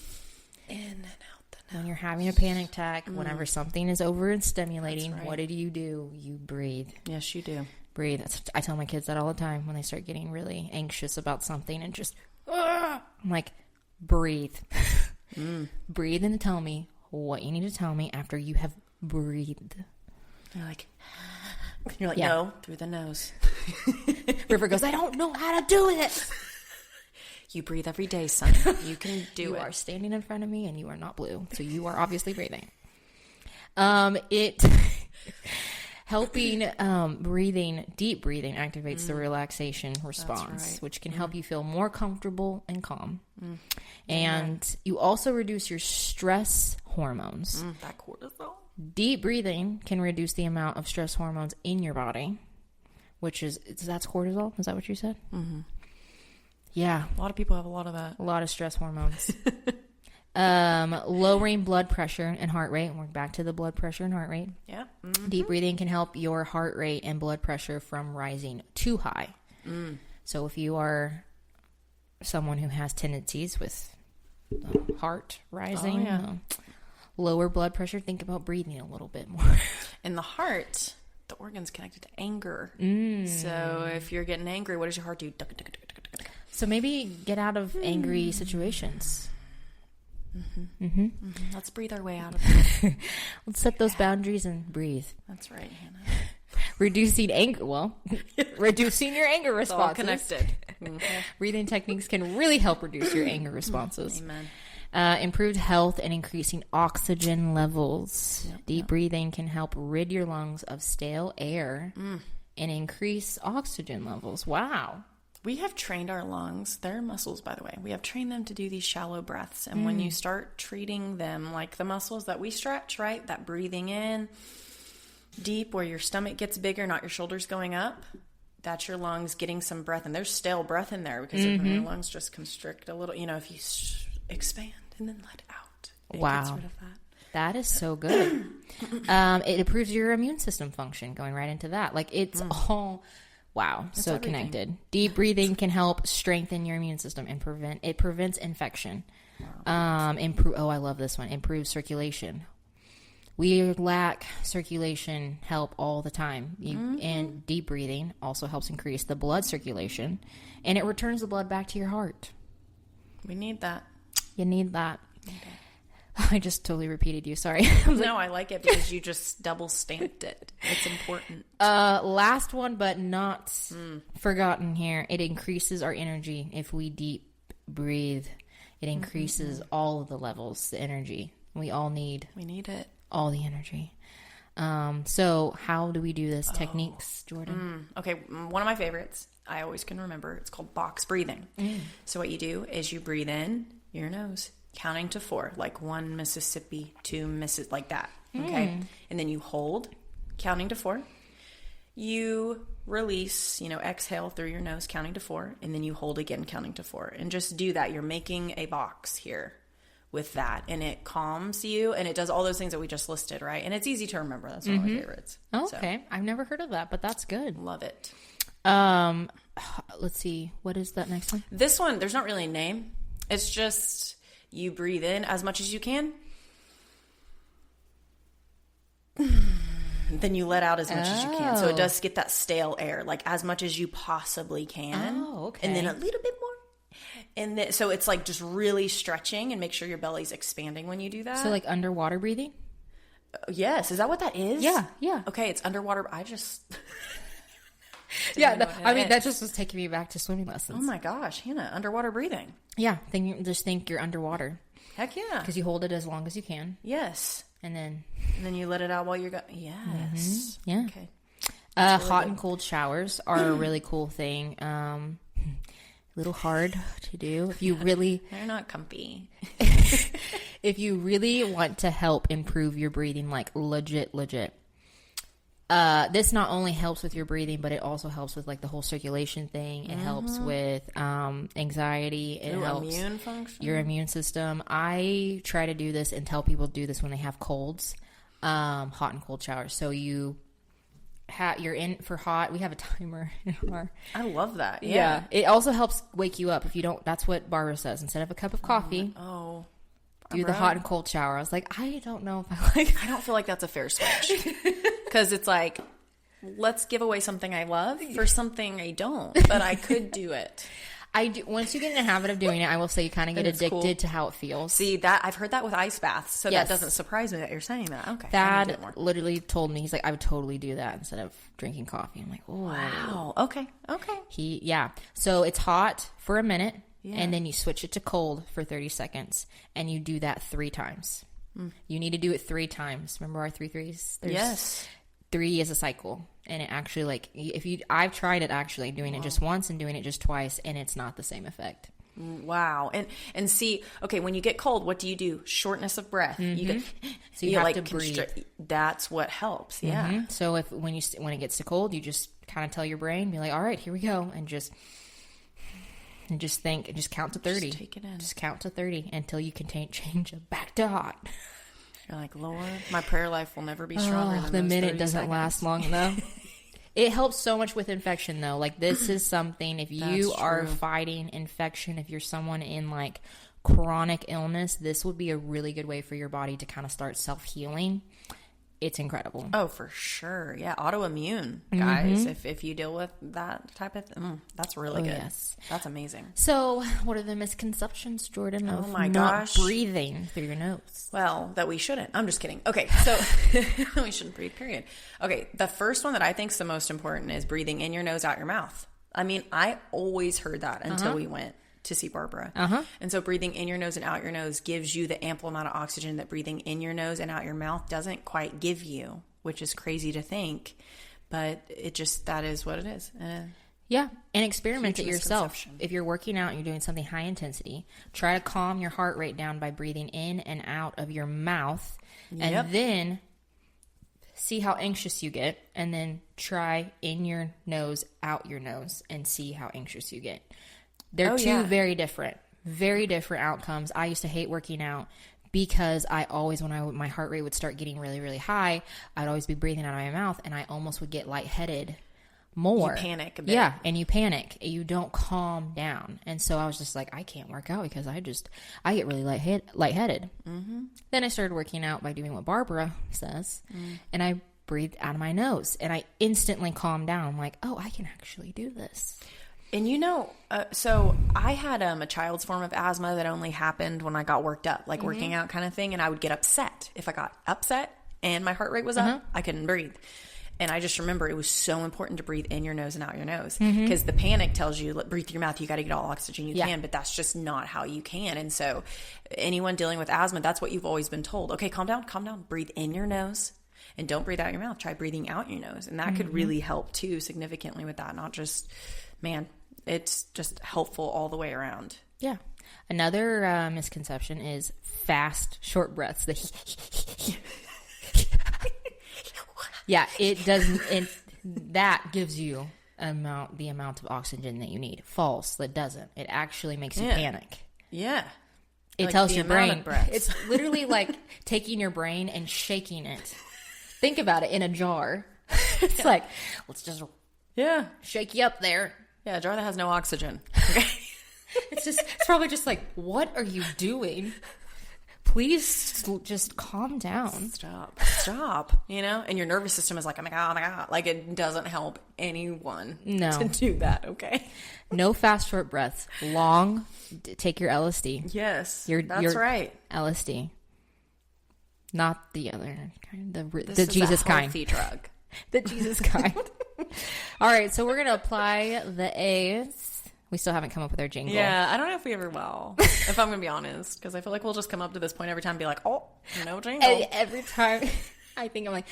In and out the nose. When you're having a panic attack, whenever something is over and stimulating, what do? You breathe. Yes, you do. Breathe. I tell my kids that all the time when they start getting really anxious about something and just, I'm like, breathe. Breathe and tell me what you need to tell me after you have breathed. You're like, no, through the nose. River goes, I don't know how to do it. You breathe every day, son. You can do it. You are standing in front of me and you are not blue. So you are obviously breathing. Helping deep breathing activates the relaxation response, which can help you feel more comfortable and calm. And you also reduce your stress hormones. That cortisol. Deep breathing can reduce the amount of stress hormones in your body, that's cortisol? Is that what you said? Mm-hmm. Yeah. A lot of people have a lot of that. A lot of stress hormones. Lowering blood pressure and heart rate. We're back to the blood pressure and heart rate. Yeah. Mm-hmm. Deep breathing can help your heart rate and blood pressure from rising too high. So if you are someone who has tendencies with heart rising, lower blood pressure, think about breathing a little bit more. And the heart, the organ's connected to anger. So if you're getting angry, what does your heart do? So maybe get out of angry situations. Let's breathe our way out of it. Let's set those boundaries and breathe. That's right, Hannah. Reducing anger. Reducing your anger responses. All connected. Breathing techniques can really help reduce your anger responses. Amen. Improved health and increasing oxygen levels. Deep breathing can help rid your lungs of stale air and increase oxygen levels. Wow. We have trained our lungs, they're muscles, by the way. We have trained them to do these shallow breaths. And when you start treating them like the muscles that we stretch, right? That breathing in deep where your stomach gets bigger, not your shoulders going up. That's your lungs getting some breath. And there's stale breath in there because if your lungs just constrict a little. You know, if you expand and then let out, it gets rid of that. That is so good. It improves your immune system function, going right into that. Like, it's all... Wow, that's so everything. Connected. Deep breathing can help strengthen your immune system and prevents infection. Wow. I love this one. Improve circulation. We lack circulation help all the time. And deep breathing also helps increase the blood circulation, and it returns the blood back to your heart. We need that. You need that. I just totally repeated you. Sorry. No, I like it because you just double stamped it. It's important. Last one, but not forgotten here. It increases our energy if we deep breathe. It increases all of the levels, the energy. We need it. All the energy. So how do we do this? Techniques, Jordan? Okay, one of my favorites, I always can remember, it's called box breathing. So what you do is you breathe in your nose, counting to 4, like 1 Mississippi, 2 Mississippi, like that. Okay, and then you hold, counting to 4. You release, exhale through your nose, counting to 4, and then you hold again, counting to 4. And just do that. You're making a box here with that, and it calms you, and it does all those things that we just listed, right? And it's easy to remember. That's one of my favorites. Oh, okay. So, I've never heard of that, but that's good. Love it. Let's see. What is that next one? This one, there's not really a name. It's just you breathe in as much as you can. Then you let out as much as you can. So it does get that stale air, like as much as you possibly can. Oh, okay. And then a little bit more. And then, so it's like just really stretching, and make sure your belly's expanding when you do that. So like underwater breathing? Yes. Is that what that is? Yeah. Yeah. Okay. It's underwater. I just... yeah. That just was taking me back to swimming lessons. Oh my gosh, Hannah, underwater breathing. Yeah. Just think you're underwater. Heck yeah. Because you hold it as long as you can. Yes. And then you let it out while you're going. Yes. Yeah. Okay. Really hot and cold showers are a really cool thing. A little hard to do if you really. They're not comfy. If you really want to help improve your breathing, like legit. This not only helps with your breathing, but it also helps with like the whole circulation thing. It helps with anxiety. It helps immune function, your immune system. I try to do this and tell people to do this when they have colds. Hot and cold showers. So you're in for hot. We have a timer in our. I love that. Yeah. It also helps wake you up if you don't. That's what Barbara says. Instead of a cup of coffee. Do the hot and cold shower. I was like, I don't know if I don't feel like that's a fair switch. Because it's like, let's give away something I love for something I don't. But I could do it. I do. Once you get in the habit of doing it, I will say you kind of get addicted to how it feels. See, that I've heard that with ice baths. So that doesn't surprise me that you're saying that. Okay. Dad literally told me, he's like, I would totally do that instead of drinking coffee. I'm like, oh. Wow. Okay. So it's hot for a minute. Yeah. And then you switch it to cold for 30 seconds. And you do that 3 times. You need to do it 3 times. Remember our 3 threes? Yes. 3 is a cycle. And it actually, like, I've tried it actually, doing it just once and doing it just twice, and it's not the same effect. Wow. And see, okay, when you get cold, what do? Shortness of breath. You get, so you have to breathe. That's what helps. Yeah. So when it gets to cold, you just kind of tell your brain, be like, all right, here we go. And just think, just count to 30. Just take it in. Just count to 30 until you can change it back to hot. You're like, Lord, my prayer life will never be stronger than the minute doesn't seconds. last long enough. It helps so much with infection, though. Like, this is something, if you are fighting infection, if you're someone in, like, chronic illness, this would be a really good way for your body to kind of start self-healing. It's incredible. Oh, for sure. Yeah, autoimmune, guys. If you deal with that type of thing, that's really good. Yes. That's amazing. So, what are the misconceptions, Jordan, of not breathing through your nose? Well, that we shouldn't. I'm just kidding. Okay, so we shouldn't breathe, period. Okay, the first one that I think is the most important is breathing in your nose, out your mouth. I mean, I always heard that until we went to see Barbara. And so breathing in your nose and out your nose gives you the ample amount of oxygen that breathing in your nose and out your mouth doesn't quite give you, which is crazy to think, but that is what it is. Yeah, and experiment it yourself. If you're working out and you're doing something high intensity, try to calm your heart rate down by breathing in and out of your mouth, and then see how anxious you get, and then try in your nose, out your nose, and see how anxious you get. They're two very different outcomes. I used to hate working out because I always, when my heart rate would start getting really, really high, I'd always be breathing out of my mouth, and I almost would get lightheaded more. You panic a bit. Yeah, and you panic. You don't calm down. And so I was just like, I can't work out because I get really lightheaded. Then I started working out by doing what Barbara says, and I breathed out of my nose, and I instantly calmed down. I'm like, oh, I can actually do this. And so I had a child's form of asthma that only happened when I got worked up, like working out kind of thing. And I would get upset. If I got upset and my heart rate was up, I couldn't breathe. And I just remember it was so important to breathe in your nose and out your nose, because the panic tells you, breathe through your mouth. You got to get all oxygen you can, but that's just not how you can. And so anyone dealing with asthma, that's what you've always been told. Okay, calm down, breathe in your nose, And don't breathe out your mouth. Try breathing out your nose. And that could really help too significantly with that. Not just, man, it's just helpful all the way around. Yeah. Another misconception is fast, short breaths. Yeah, it doesn't. That gives you the amount of oxygen that you need. False. That doesn't. It actually makes you panic. Yeah. It like tells your brain. It's literally like taking your brain and shaking it. Think about it in a jar. It's like, let's just shake you up there. Yeah, a jar that has no oxygen. Okay. It's probably just like, what are you doing? Please just calm down. Stop. You know? And your nervous system is like, oh my God. Like, it doesn't help anyone to do that, okay? No fast, short breaths. Long, take your LSD. Yes, that's right. LSD. Not the other kind. This the is Jesus a kind. Healthy drug. The Jesus kind. All right, so we're going to apply the A's. We still haven't come up with our jingle. Yeah, I don't know if we ever will, if I'm going to be honest, because I feel like we'll just come up to this point every time and be like, oh, no jingle. Every time I think I'm like,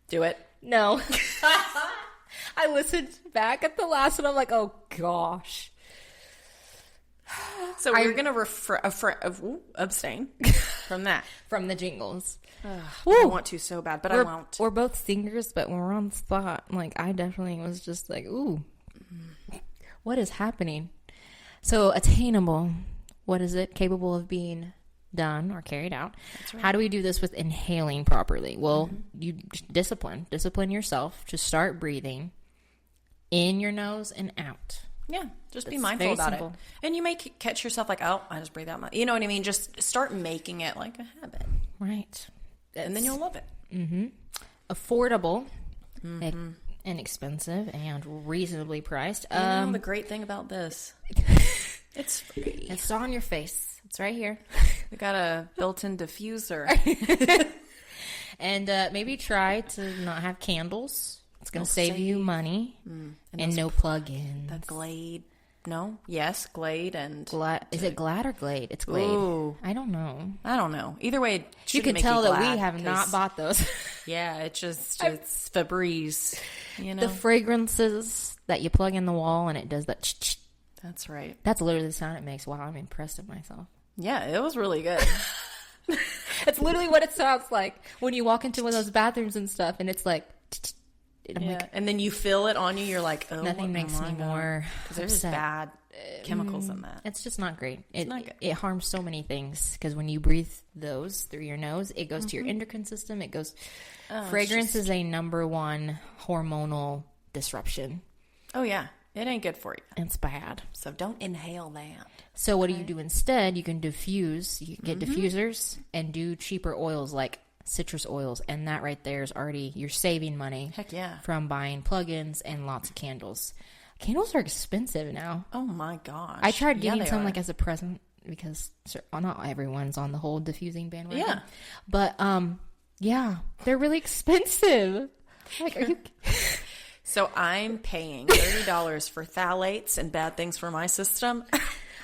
do it. No. I listened back at the last one. I'm like, oh, gosh. So we're going to abstain from that. From the jingles. I want to so bad, but I won't. We're both singers, but when we're on the spot, like, I definitely was just like, ooh. What is happening? So attainable. What is it? Capable of being done or carried out. That's right. How do we do this with inhaling properly? Well, you discipline yourself to start breathing in your nose and out. Yeah, just be mindful about it. And you may catch yourself like, oh, I just breathe out my... You know what I mean? Just start making it like a habit. Right. And then you'll love it. Mm-hmm. Affordable. Mm-hmm. Inexpensive and reasonably priced. The great thing about this, it's free. It's on your face. It's right here. We got a built-in diffuser. And maybe try to not have candles. It's going to save you money. And no plug-ins. The Glade. No? Yes, Glade and... Is it Glad or Glade? It's Glade. Ooh. I don't know. Either way, you can tell that we have not bought those. Yeah, it's Febreze. You know? The fragrances that you plug in the wall and it does that. That's right. That's literally the sound it makes. Wow, I'm impressed with myself. Yeah, it was really good. It's literally what it sounds like when you walk into one of those bathrooms and stuff and it's like... and then you feel it on you. You're like, oh, nothing makes me more because there's bad chemicals in that. It's just not great. It's not good. It harms so many things because when you breathe those through your nose, it goes to your endocrine system. It goes. Fragrance is a number one hormonal disruption. Oh yeah, it ain't good for you. It's bad. So don't inhale that. So what do you do instead? You can diffuse. You get diffusers and do cheaper oils like citrus oils, and that right there is already, you're saving money. Heck yeah. From buying plugins and lots of candles. Candles are expensive now. Oh my gosh. I tried getting some like as a present because not everyone's on the whole diffusing bandwagon. Yeah. But yeah, they're really expensive. Like, are you? So I'm paying $30 for phthalates and bad things for my system.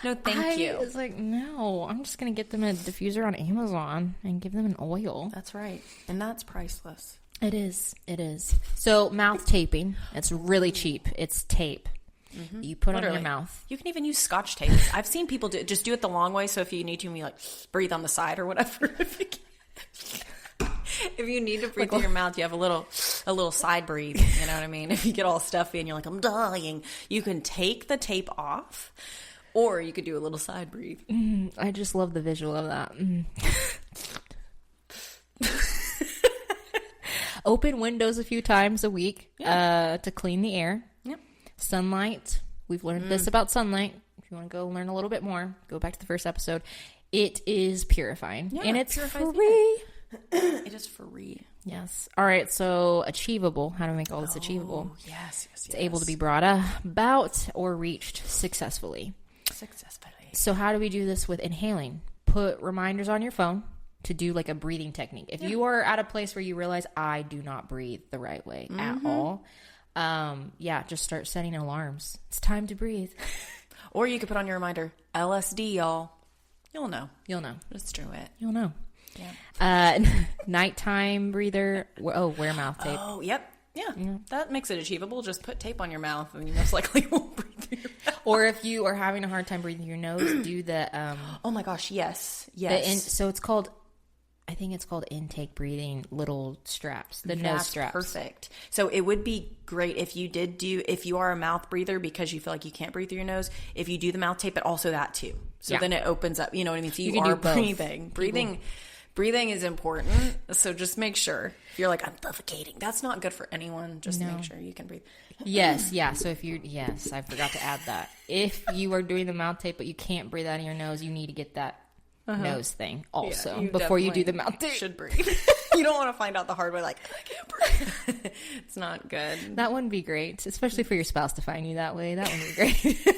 No, thank you. It's like, no, I'm just going to get them a diffuser on Amazon and give them an oil. That's right. And that's priceless. It is. It is. So mouth taping. It's really cheap. It's tape. You put it on your mouth. You can even use Scotch tape. I've seen people do it the long way. So if you need to, you like breathe on the side or whatever. If you need to breathe through your mouth, you have a little side breathe. You know what I mean? If you get all stuffy and you're like, I'm dying, you can take the tape off. Or you could do a little side breathe. I just love the visual of that. Open windows a few times a week to clean the air. Yep. Sunlight. We've learned this about sunlight. If you want to go learn a little bit more, go back to the first episode. It is purifying. Yeah, and it's free. It is free. Yes. All right. So achievable. How to make all this achievable. Yes. It's able to be brought about or reached successfully. So how do we do this with inhaling? Put reminders on your phone to do like a breathing technique. If you are at a place where you realize I do not breathe the right way at all, just start setting alarms. It's time to breathe. Or you could put on your reminder, LSD, y'all. You'll know. You'll know. Just do it. You'll know. Yeah. Nighttime breather. Oh, wear mouth tape. Oh, yep. Yeah, that makes it achievable. Just put tape on your mouth and you most likely won't breathe through your mouth. Or if you are having a hard time breathing through your nose, do the... oh my gosh, yes. So it's called... I think it's called intake breathing little straps, the nose straps. Perfect. So it would be great if you are a mouth breather because you feel like you can't breathe through your nose, if you do the mouth tape, but also that too. So then it opens up, you know what I mean? So you are breathing. Breathing is important, so just make sure. If you're like, I'm suffocating, that's not good for anyone. Just make sure you can breathe. Yes, yeah. So I forgot to add that. If you are doing the mouth tape, but you can't breathe out of your nose, you need to get that nose thing also before you do the mouth tape. Should breathe. You don't want to find out the hard way, like, I can't breathe. It's not good. That wouldn't be great, especially for your spouse to find you that way. That wouldn't be great.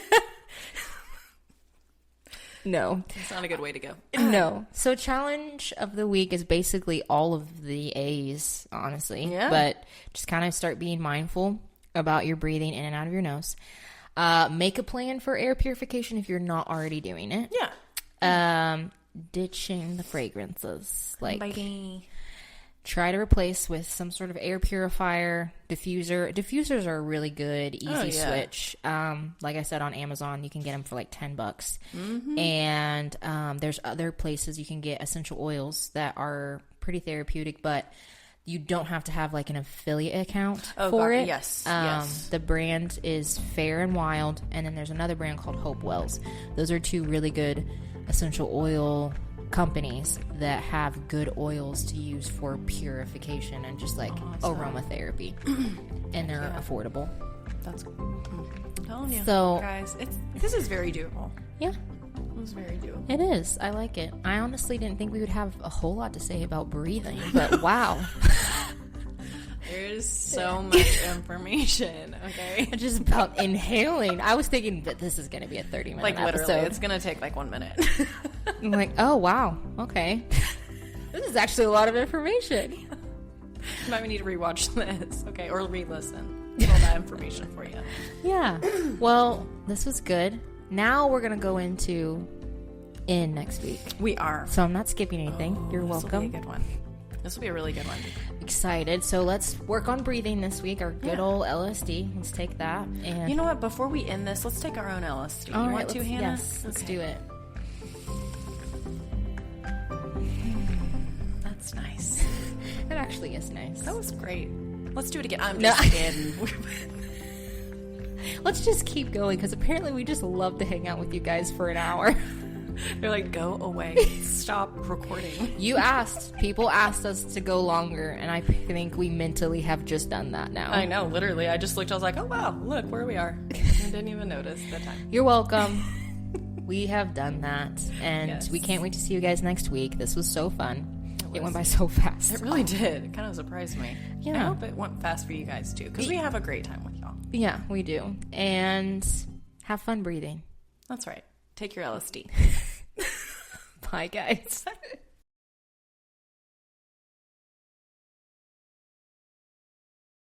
No. It's not a good way to go. No. So challenge of the week is basically all of the A's, honestly. Yeah. But just kind of start being mindful about your breathing in and out of your nose. Make a plan for air purification if you're not already doing it. Yeah. Ditching the fragrances. Like, Biting. Try to replace with some sort of air purifier, diffuser. Diffusers are a really good, easy switch. Like I said, on Amazon, you can get them for like $10. Mm-hmm. And there's other places you can get essential oils that are pretty therapeutic, but you don't have to have like an affiliate account for it. Yes. The brand is Fair and Wild, and then there's another brand called Hope Wells. Those are two really good essential oil companies that have good oils to use for purification and just like aromatherapy. And they're affordable. That's cool. Telling you. So, guys, this is very doable. Yeah. It was very doable. It is. I like it. I honestly didn't think we would have a whole lot to say about breathing, but wow. There's so much information, okay? Just about inhaling. I was thinking that this is going to be a 30-minute like, literally, episode. It's going to take like 1 minute. I'm like, oh, wow. Okay. This is actually a lot of information. You might need to rewatch this, okay? Or re-listen. Get all that information for you. Yeah. Well, this was good. Now we're going to go into next week. We are. So I'm not skipping anything. You're welcome. This will be a good one. This will be a really good one. Excited. So let's work on breathing this week. Our good old LSD. Let's take that. And you know what? Before we end this, let's take our own LSD. All you right, want to, Hannah? Yes, let's do it. That's nice. It actually is nice. That was great. Let's do it again. I'm just kidding. Let's just keep going because apparently we just love to hang out with you guys for an hour. They're like, go away. Stop recording. People asked us to go longer, and I think we mentally have just done that now. I know, literally. I just looked, I was like, oh wow, look where we are. I didn't even notice the time. You're welcome. We have done that, and we can't wait to see you guys next week. This was so fun. It went by so fast. It really did. It kind of surprised me. Yeah. I hope it went fast for you guys too, because we have a great time with y'all. Yeah, we do. And have fun breathing. That's right. Take your LSD. Bye, guys.